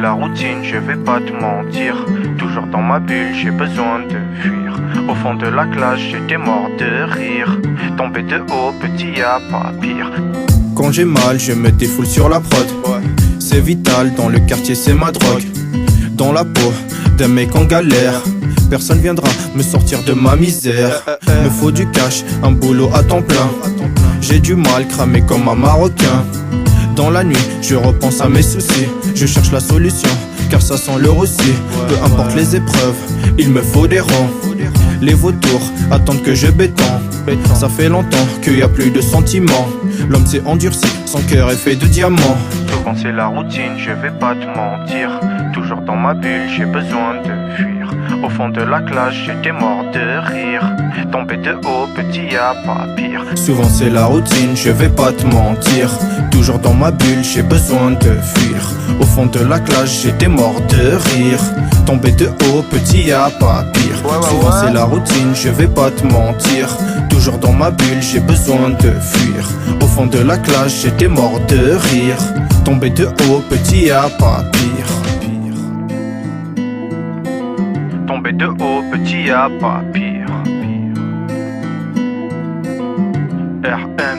la routine, je vais pas te mentir. Toujours dans ma bulle, j'ai besoin de fuir. Au fond de la classe, j'étais mort de rire. Tombé de haut, petit, y a pas pire. Quand j'ai mal, je me défoule sur la prod. C'est vital, dans le quartier c'est ma drogue. Dans la peau d'un mec en galère, personne viendra me sortir de ma misère. Me faut du cash, un boulot à temps plein. J'ai du mal, cramé comme un Marocain. Dans la nuit, je repense à mes soucis. Je cherche la solution, car ça sent le roussi. Peu importe les épreuves, il me faut des rangs. Les vautours attendent que je béton. Ça fait longtemps qu'il y a plus de sentiments. L'homme s'est endurci, son cœur est fait de diamants. Souvent c'est la routine, je vais pas te mentir. Toujours dans ma bulle, j'ai besoin de fuir. Au fond de la classe, j'étais mort de rire. Tombé de haut, petit, y a pas pire. Souvent c'est la routine, je vais pas te mentir. Toujours dans ma bulle, j'ai besoin de fuir. Au fond de la classe, j'étais mort de rire. Tombé de haut, petit, y a pas pire. Souvent c'est la routine, je vais pas te mentir. Toujours dans ma bulle, j'ai besoin de fuir. Au fond de la classe, j'étais mort de rire. Tombé de haut, petit, y a pas pire. Tombé de haut, petit, y a pas pire. RM.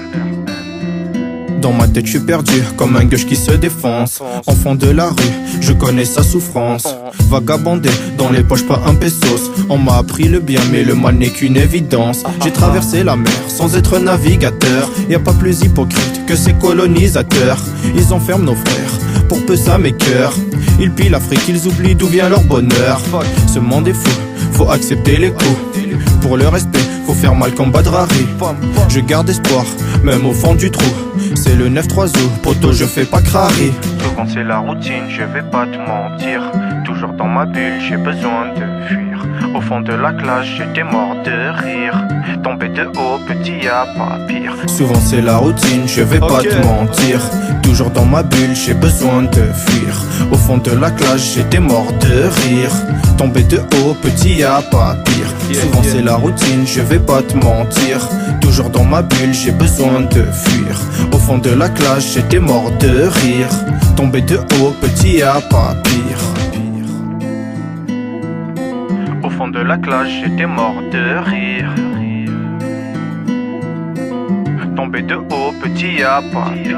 Dans ma tête je suis perdu, comme un gauche qui se défonce. Enfant de la rue, je connais sa souffrance. Vagabondé, dans les poches pas un pesos. On m'a appris le bien mais le mal n'est qu'une évidence. J'ai traversé la mer sans être navigateur. Y a pas plus hypocrite que ces colonisateurs. Ils enferment nos frères, pour peu ça mes cœurs. Ils pillent l'Afrique, ils oublient d'où vient leur bonheur. Ce monde est fou, faut accepter les coups. Pour le respect, faut faire mal comme Badrari. Je garde espoir, même au fond du trou. C'est le 9-3 août, poto je fais pas crari. Souvent c'est la routine, je vais pas te mentir. Toujours dans ma bulle, j'ai besoin de fuir. Au fond de la classe, j'étais mort de rire. Tombé de haut, petit, y a pas pire. Souvent c'est la routine, je vais pas te mentir. Toujours dans ma bulle, j'ai besoin de fuir. Au fond de la classe, j'étais mort de rire. Tombé de haut, petit, y a pas pire. Souvent c'est la routine, je vais pas te mentir. Toujours dans ma bulle, j'ai besoin de fuir. Au fond de la classe, j'étais mort de rire. Tombé de haut, petit, y a pas pire. Au fond de la classe, j'étais mort de rire. Tombé de haut, petit, y a pas pire.